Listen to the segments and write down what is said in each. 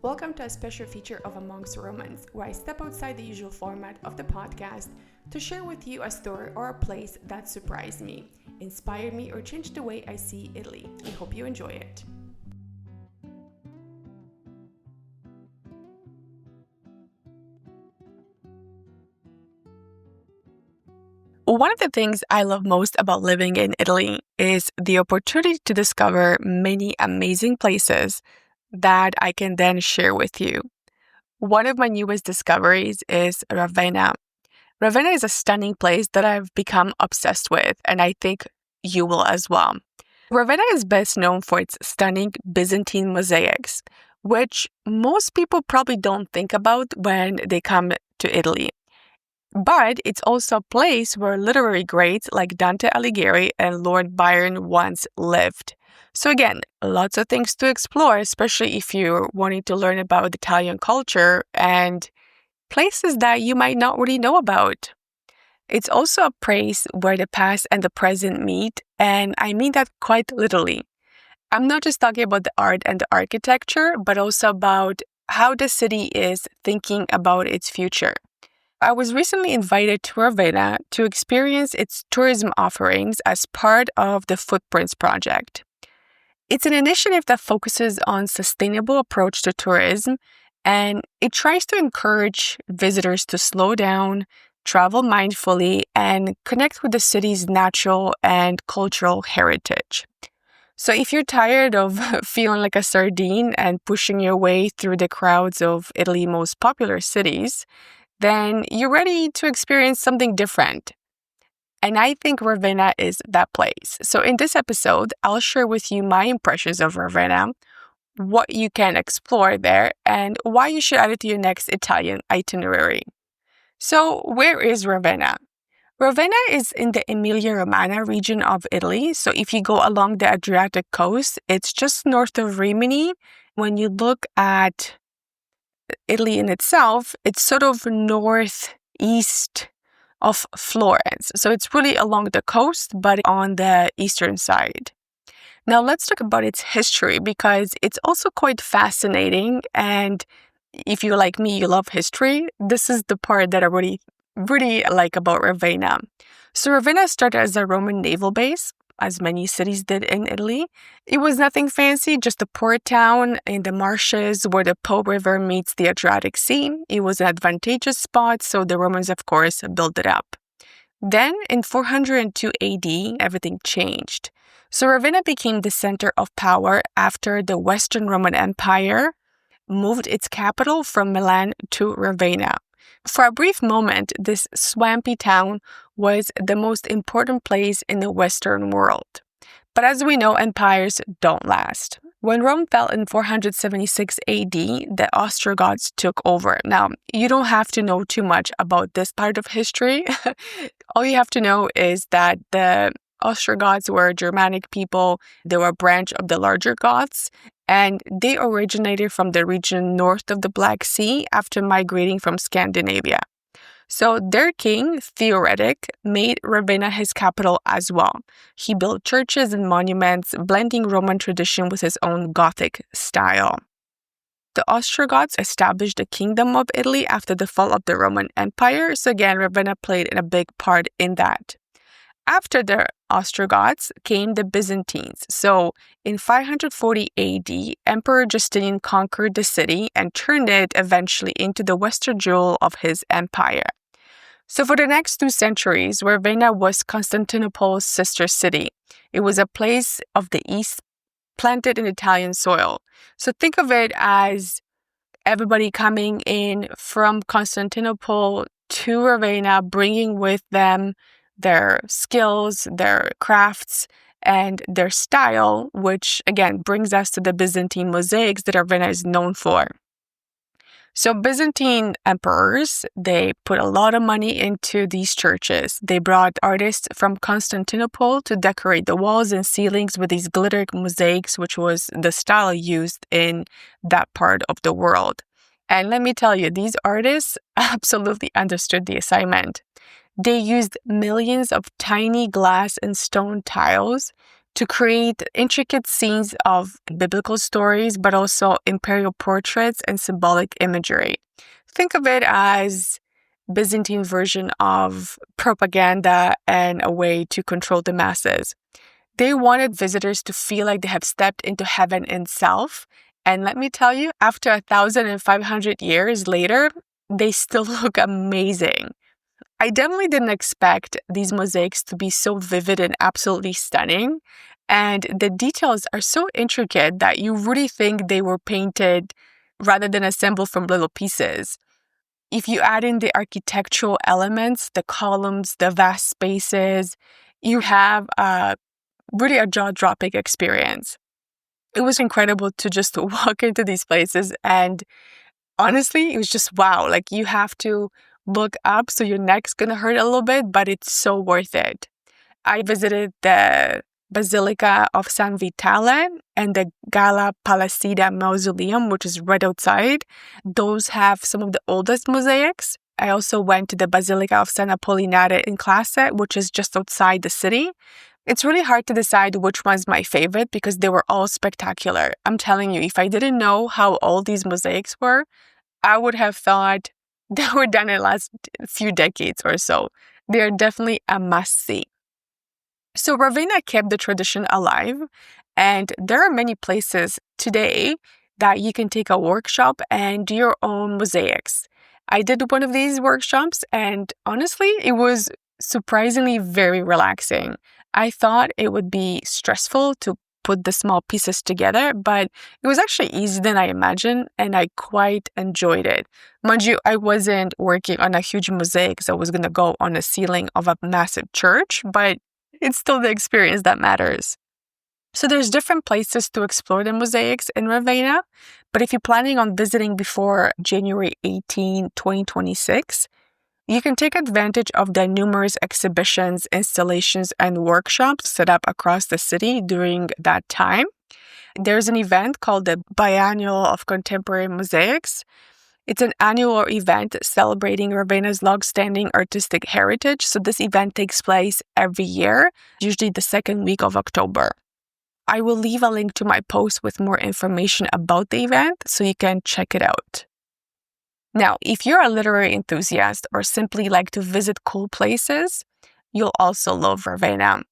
Welcome to a special feature of Amongst Romans, where I step outside the usual format of the podcast to share with you a story or a place that surprised me, inspired me, or changed the way I see Italy. I hope you enjoy it. One of the things I love most about living in Italy is the opportunity to discover many amazing places that I can then share with you. One of my newest discoveries is Ravenna. Ravenna is a stunning place that I've become obsessed with, and I think you will as well. Ravenna is best known for its stunning Byzantine mosaics, which most people probably don't think about when they come to Italy. But it's also a place where literary greats like Dante Alighieri and Lord Byron once lived. So again, lots of things to explore, especially if you're wanting to learn about Italian culture and places that you might not really know about. It's also a place where the past and the present meet, and I mean that quite literally. I'm not just talking about the art and the architecture, but also about how the city is thinking about its future. I was recently invited to Ravenna to experience its tourism offerings as part of the Footprints project. It's an initiative that focuses on sustainable approach to tourism, and it tries to encourage visitors to slow down, travel mindfully, and connect with the city's natural and cultural heritage. So if you're tired of feeling like a sardine and pushing your way through the crowds of Italy's most popular cities, then you're ready to experience something different. And I think Ravenna is that place. So in this episode, I'll share with you my impressions of Ravenna, what you can explore there, and why you should add it to your next Italian itinerary. So where is Ravenna? Ravenna is in the Emilia-Romagna region of Italy. So if you go along the Adriatic coast, it's just north of Rimini. When you look at Italy in itself, it's sort of northeast of Florence. So it's really along the coast, but on the eastern side. Now let's talk about its history because it's also quite fascinating. And if you're like me, you love history, this is the part that I really like about Ravenna. So Ravenna started as a Roman naval base, as many cities did in Italy. It was nothing fancy, just a port town in the marshes where the Po River meets the Adriatic Sea. It was an advantageous spot, so the Romans, of course, built it up. Then, in 402 AD, everything changed. So Ravenna became the center of power after the Western Roman Empire moved its capital from Milan to Ravenna. For a brief moment, this swampy town was the most important place in the Western world. But as we know, empires don't last. When Rome fell in 476 AD, the Ostrogoths took over. Now, you don't have to know too much about this part of history. All you have to know is that the Ostrogoths were Germanic people. They were a branch of the larger Goths, and they originated from the region north of the Black Sea after migrating from Scandinavia. So their king, Theoretic, made Ravenna his capital as well. He built churches and monuments, blending Roman tradition with his own Gothic style. The Ostrogoths established the Kingdom of Italy after the fall of the Roman Empire, so again, Ravenna played a big part in that. After the Ostrogoths came the Byzantines. So in 540 AD, Emperor Justinian conquered the city and turned it eventually into the western jewel of his empire. So for the next 2 centuries, Ravenna was Constantinople's sister city. It was a place of the east planted in Italian soil. So think of it as everybody coming in from Constantinople to Ravenna, bringing with them their skills, their crafts, and their style, which again brings us to the Byzantine mosaics that Ravenna is known for. So Byzantine emperors, they put a lot of money into these churches. They brought artists from Constantinople to decorate the walls and ceilings with these glitter mosaics, which was the style used in that part of the world. And let me tell you, these artists absolutely understood the assignment. They used millions of tiny glass and stone tiles to create intricate scenes of biblical stories, but also imperial portraits and symbolic imagery. Think of it as Byzantine version of propaganda and a way to control the masses. They wanted visitors to feel like they have stepped into heaven itself. And let me tell you, after 1,500 years later, they still look amazing. I definitely didn't expect these mosaics to be so vivid and absolutely stunning. And the details are so intricate that you really think they were painted rather than assembled from little pieces. If you add in the architectural elements, the columns, the vast spaces, you have really a jaw-dropping experience. It was incredible to just walk into these places, and honestly, it was just wow. Like, you have to look up so your neck's gonna hurt a little bit, but it's so worth it. I visited the Basilica of San Vitale and the Gala Palacida Mausoleum, which is right outside. Those have some of the oldest mosaics. I also went to the Basilica of San Apollinare in Classe, which is just outside the city. It's really hard to decide which one's my favorite because they were all spectacular. I'm telling you, if I didn't know how old these mosaics were, I would have thought they were done in the last few decades or so. They're definitely a must-see. So Ravenna kept the tradition alive, and there are many places today that you can take a workshop and do your own mosaics. I did one of these workshops, and honestly, it was surprisingly very relaxing. I thought it would be stressful to put the small pieces together, but it was actually easier than I imagined, and I quite enjoyed it. Mind you, I wasn't working on a huge mosaic, so I was going to go on the ceiling of a massive church, but it's still the experience that matters. So there's different places to explore the mosaics in Ravenna, but if you're planning on visiting before January 18, 2026, you can take advantage of the numerous exhibitions, installations, and workshops set up across the city during that time. There's an event called the Biennial of Contemporary Mosaics. It's an annual event celebrating Ravenna's long-standing artistic heritage. So this event takes place every year, usually the second week of October. I will leave a link to my post with more information about the event so you can check it out. Now, if you're a literary enthusiast or simply like to visit cool places, you'll also love Ravenna.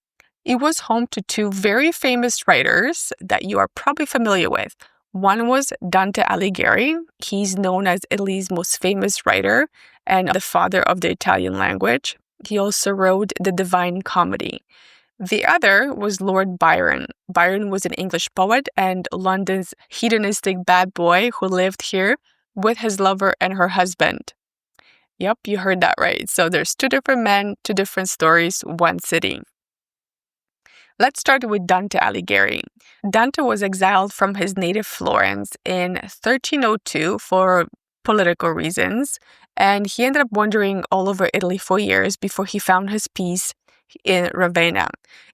It was home to two very famous writers that you are probably familiar with. One was Dante Alighieri. He's known as Italy's most famous writer and the father of the Italian language. He also wrote the Divine Comedy. The other was Lord Byron. Byron was an English poet and London's hedonistic bad boy who lived here with his lover and her husband. Yep, you heard that right. So there's two different men, two different stories, one city. Let's start with Dante Alighieri. Dante was exiled from his native Florence in 1302 for political reasons, and he ended up wandering all over Italy for years before he found his peace in Ravenna.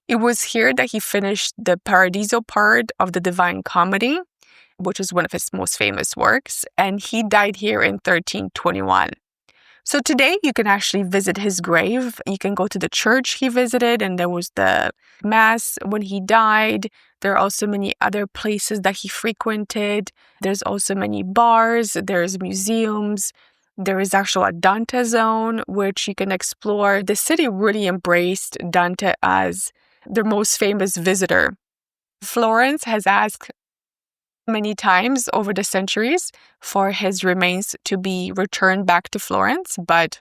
It was here that he finished the Paradiso part of the Divine Comedy, which is one of his most famous works, and he died here in 1321. So today you can actually visit his grave. You can go to the church he visited, and there was the mass when he died. There are also many other places that he frequented. There's also many bars. There's museums. There is actually a Dante zone, which you can explore. The city really embraced Dante as their most famous visitor. Florence has asked many times over the centuries for his remains to be returned back to Florence, but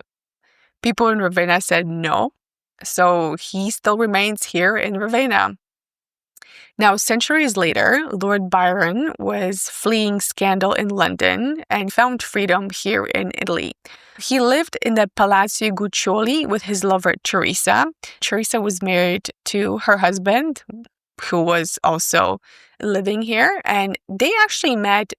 people in Ravenna said no. So he still remains here in Ravenna. Now, centuries later, Lord Byron was fleeing scandal in London and found freedom here in Italy. He lived in the Palazzo Guiccioli with his lover Teresa. Teresa was married to her husband, who was also living here, and they actually met.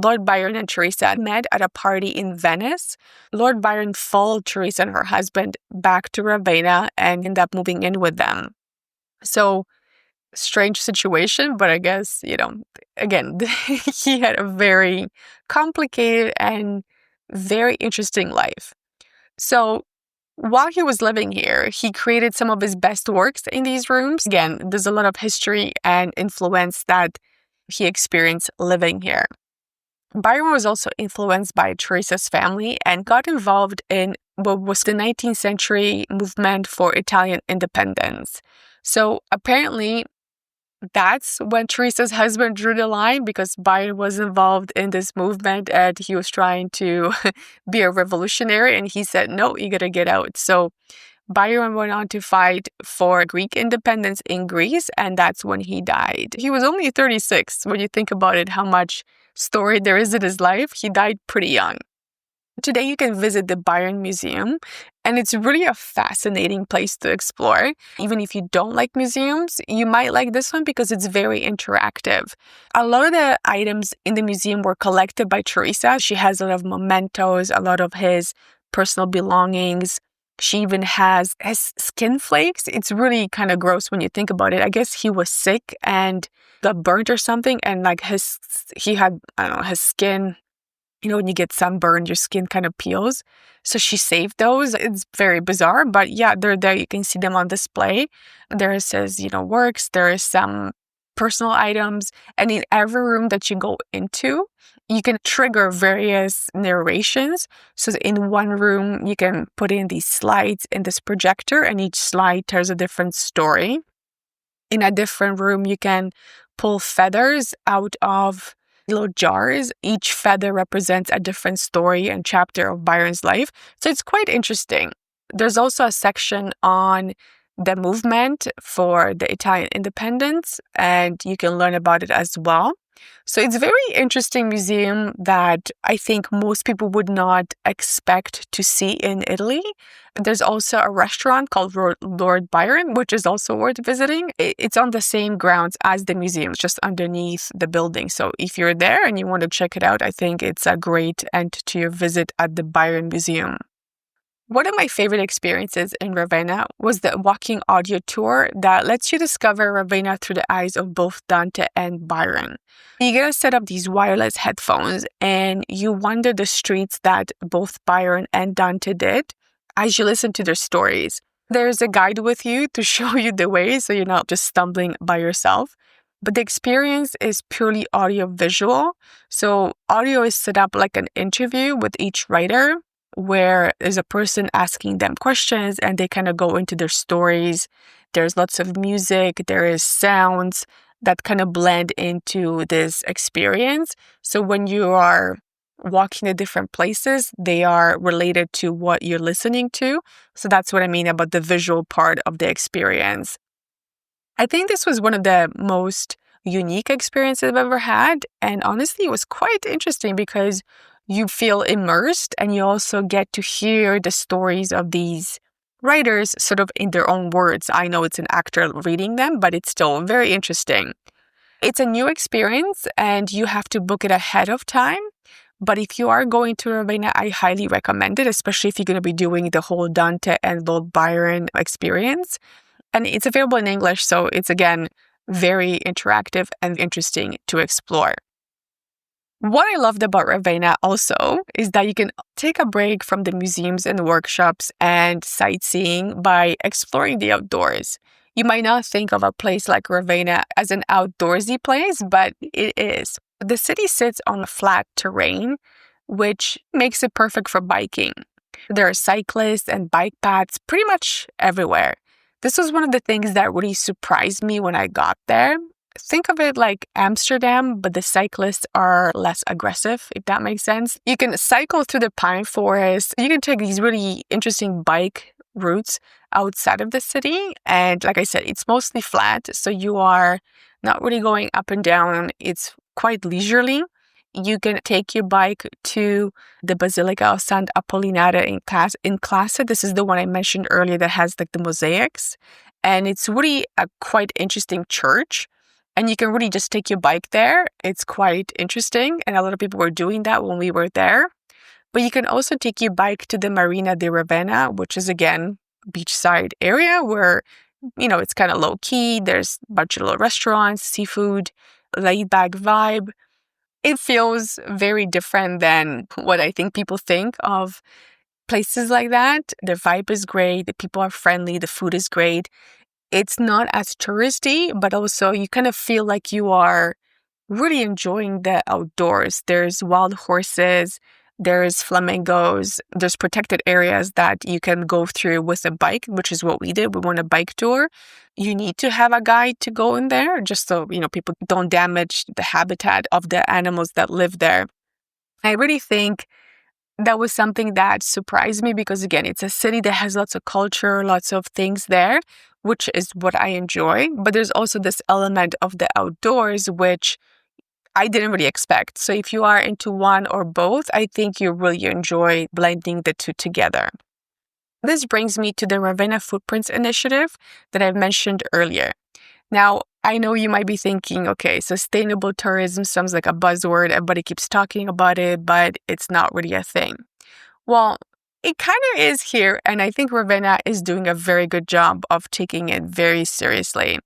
Lord Byron and Teresa met at a party in Venice. Lord Byron followed Teresa and her husband back to Ravenna and ended up moving in with them. So, strange situation, but I guess, again, he had a very complicated and very interesting life. So, While he was living here, he created some of his best works in these rooms. Again, there's a lot of history and influence that he experienced living here. Byron was also influenced by Teresa's family and got involved in what was the 19th century movement for Italian independence. So apparently, that's when Teresa's husband drew the line, because Byron was involved in this movement and he was trying to be a revolutionary, and he said, no, you gotta get out. So Byron went on to fight for Greek independence in Greece, and that's when he died. He was only 36. When you think about it, how much story there is in his life, he died pretty young. Today, you can visit the Byron Museum, and it's really a fascinating place to explore. Even if you don't like museums, you might like this one because it's very interactive. A lot of the items in the museum were collected by Teresa. She has a lot of mementos, a lot of his personal belongings. She even has his skin flakes. It's really kind of gross when you think about it. I guess he was sick and got burnt or something, and like he had, I don't know, his skin. You know, when you get sunburned, your skin kind of peels. So she saved those. It's very bizarre, but yeah, they're there. You can see them on display. There is his, works. There is some personal items. And in every room that you go into, you can trigger various narrations. So in one room, you can put in these slides in this projector, and each slide tells a different story. In a different room, you can pull feathers out of little jars. Each feather represents a different story and chapter of Byron's life. So it's quite interesting. There's also a section on the movement for the Italian independence, and you can learn about it as well. So it's a very interesting museum that I think most people would not expect to see in Italy. There's also a restaurant called Lord Byron, which is also worth visiting. It's on the same grounds as the museum, just underneath the building. So if you're there and you want to check it out, I think it's a great end to your visit at the Byron Museum. One of my favorite experiences in Ravenna was the walking audio tour that lets you discover Ravenna through the eyes of both Dante and Byron. You get to set up these wireless headphones and you wander the streets that both Byron and Dante did as you listen to their stories. There's a guide with you to show you the way, so you're not just stumbling by yourself. But the experience is purely audio-visual. So audio is set up like an interview with each writer, where there's a person asking them questions and they kind of go into their stories. There's lots of music, there is sounds that kind of blend into this experience. So when you are walking to different places, they are related to what you're listening to. So that's what I mean about the visual part of the experience. I think this was one of the most unique experiences I've ever had. And honestly, it was quite interesting because you feel immersed and you also get to hear the stories of these writers sort of in their own words. I know it's an actor reading them, but it's still very interesting. It's a new experience and you have to book it ahead of time. But if you are going to Ravenna, I highly recommend it, especially if you're going to be doing the whole Dante and Lord Byron experience. And it's available in English, so it's, again, very interactive and interesting to explore. What I loved about Ravenna also is that you can take a break from the museums and workshops and sightseeing by exploring the outdoors. You might not think of a place like Ravenna as an outdoorsy place, but it is. The city sits on a flat terrain, which makes it perfect for biking. There are cyclists and bike paths pretty much everywhere. This was one of the things that really surprised me when I got there. Think of it like Amsterdam, but the cyclists are less aggressive, if that makes sense. You can cycle through the pine forest. You can take these really interesting bike routes outside of the city. And like I said, it's mostly flat, so you are not really going up and down. It's quite leisurely. You can take your bike to the Basilica of Sant Apollinare in Classe. This is the one I mentioned earlier that has like the mosaics. And it's really a quite interesting church. And you can really just take your bike there. It's quite interesting. And a lot of people were doing that when we were there. But you can also take your bike to the Marina di Ravenna, which is, again, beachside area where, it's kind of low key. There's a bunch of little restaurants, seafood, laid back vibe. It feels very different than what I think people think of places like that. The vibe is great. The people are friendly. The food is great. It's not as touristy, but also you kind of feel like you are really enjoying the outdoors. There's wild horses, there's flamingos, there's protected areas that you can go through with a bike, which is what we did. We went a bike tour. You need to have a guide to go in there just so, people don't damage the habitat of the animals that live there. I really think that was something that surprised me because, again, it's a city that has lots of culture, lots of things there, which is what I enjoy. But there's also this element of the outdoors, which I didn't really expect. So if you are into one or both, I think you really enjoy blending the two together. This brings me to the Ravenna Footprints initiative that I mentioned earlier. Now, I know you might be thinking, okay, sustainable tourism sounds like a buzzword. Everybody keeps talking about it, but it's not really a thing. Well, it kind of is here, and I think Ravenna is doing a very good job of taking it very seriously.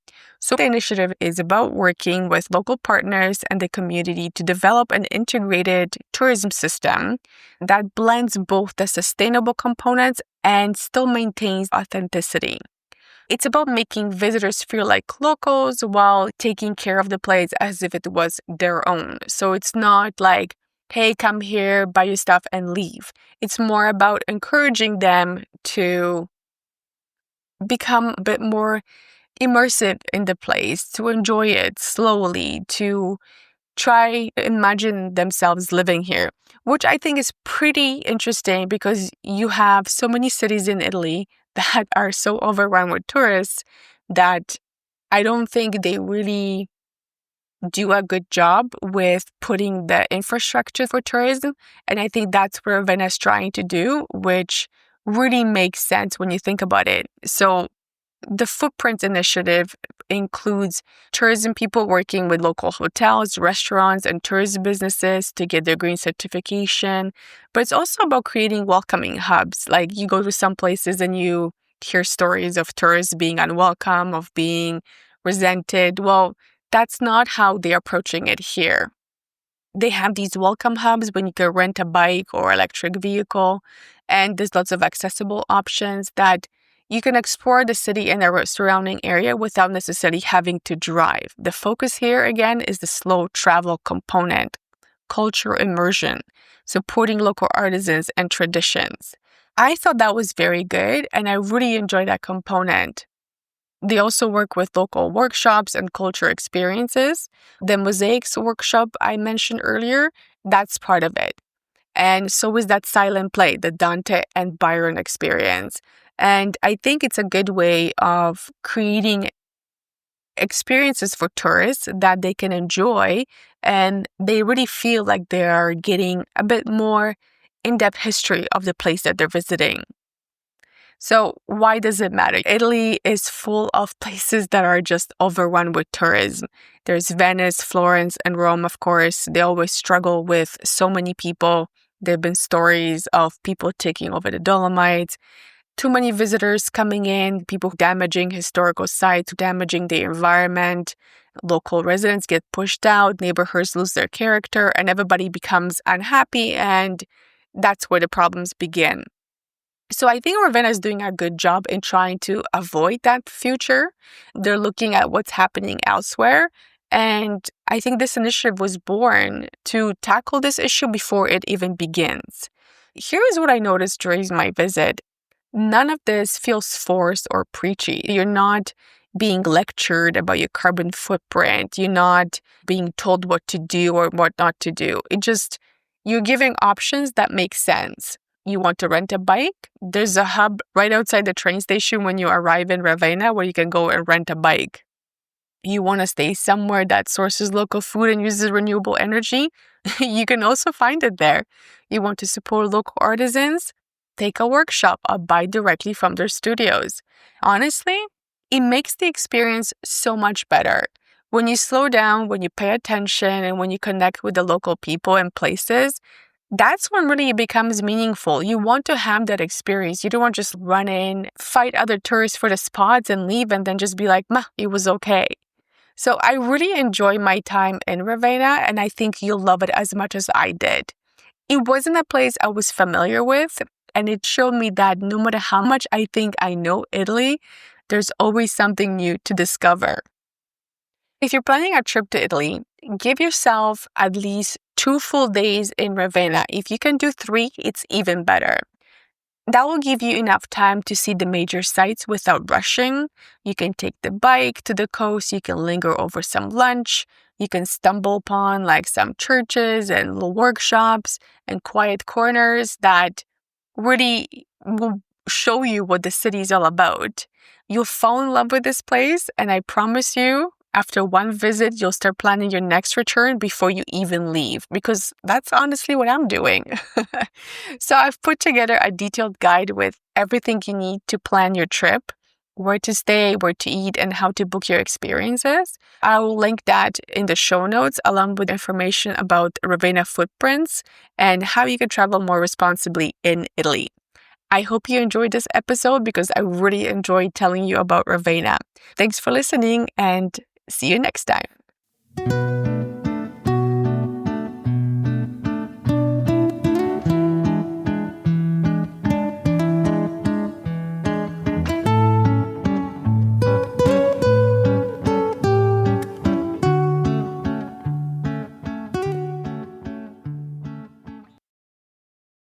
So the initiative is about working with local partners and the community to develop an integrated tourism system that blends both the sustainable components and still maintains authenticity. It's about making visitors feel like locals while taking care of the place as if it was their own. So it's not like, hey, come here, buy your stuff and leave. It's more about encouraging them to become a bit more immersive in the place, to enjoy it slowly, to try imagine themselves living here, which I think is pretty interesting because you have so many cities in Italy that are so overrun with tourists that I don't think they really do a good job with putting the infrastructure for tourism. And I think that's what Ravenna is trying to do, which really makes sense when you think about it. So the Footprint Initiative includes tourism people working with local hotels, restaurants, and tourism businesses to get their green certification. But it's also about creating welcoming hubs. Like you go to some places and you hear stories of tourists being unwelcome, of being resented. Well, that's not how they're approaching it here. They have these welcome hubs when you can rent a bike or electric vehicle, and there's lots of accessible options that you can explore the city and the surrounding area without necessarily having to drive. The focus here, again, is the slow travel component, cultural immersion, supporting local artisans and traditions. I thought that was very good, and I really enjoyed that component. They also work with local workshops and culture experiences. The Mosaics workshop I mentioned earlier, that's part of it. And so is that silent play, the Dante and Byron experience. And I think it's a good way of creating experiences for tourists that they can enjoy, and they really feel like they are getting a bit more in-depth history of the place that they're visiting. So why does it matter? Italy is full of places that are just overrun with tourism. There's Venice, Florence, and Rome, of course. They always struggle with so many people. There have been stories of people taking over the Dolomites, too many visitors coming in, people damaging historical sites, damaging the environment. Local residents get pushed out, neighborhoods lose their character, and everybody becomes unhappy, and that's where the problems begin. So I think Ravenna is doing a good job in trying to avoid that future. They're looking at what's happening elsewhere. And I think this initiative was born to tackle this issue before it even begins. Here is what I noticed during my visit. None of this feels forced or preachy. You're not being lectured about your carbon footprint. You're not being told what to do or what not to do. You're giving options that make sense. You want to rent a bike? There's a hub right outside the train station when you arrive in Ravenna where you can go and rent a bike. You want to stay somewhere that sources local food and uses renewable energy? You can also find it there. You want to support local artisans? Take a workshop or buy directly from their studios. Honestly, it makes the experience so much better. When you slow down, when you pay attention, and when you connect with the local people and places, that's when really it becomes meaningful. You want to have that experience. You don't want to just run in, fight other tourists for the spots and leave and then just be like, it was okay. So I really enjoy my time in Ravenna, and I think you'll love it as much as I did. It wasn't a place I was familiar with. And it showed me that no matter how much I think I know Italy, there's always something new to discover. If you're planning a trip to Italy, give yourself at least 2 full days in Ravenna. If you can do 3, it's even better. That will give you enough time to see the major sites without rushing. You can take the bike to the coast, you can linger over some lunch, you can stumble upon like some churches and little workshops and quiet corners that really will show you what the city is all about. You'll fall in love with this place, and I promise you, after one visit, you'll start planning your next return before you even leave, because that's honestly what I'm doing. So I've put together a detailed guide with everything you need to plan your trip, where to stay, where to eat, and how to book your experiences. I will link that in the show notes, along with information about Ravenna Footprints and how you can travel more responsibly in Italy. I hope you enjoyed this episode because I really enjoyed telling you about Ravenna. Thanks for listening, and see you next time.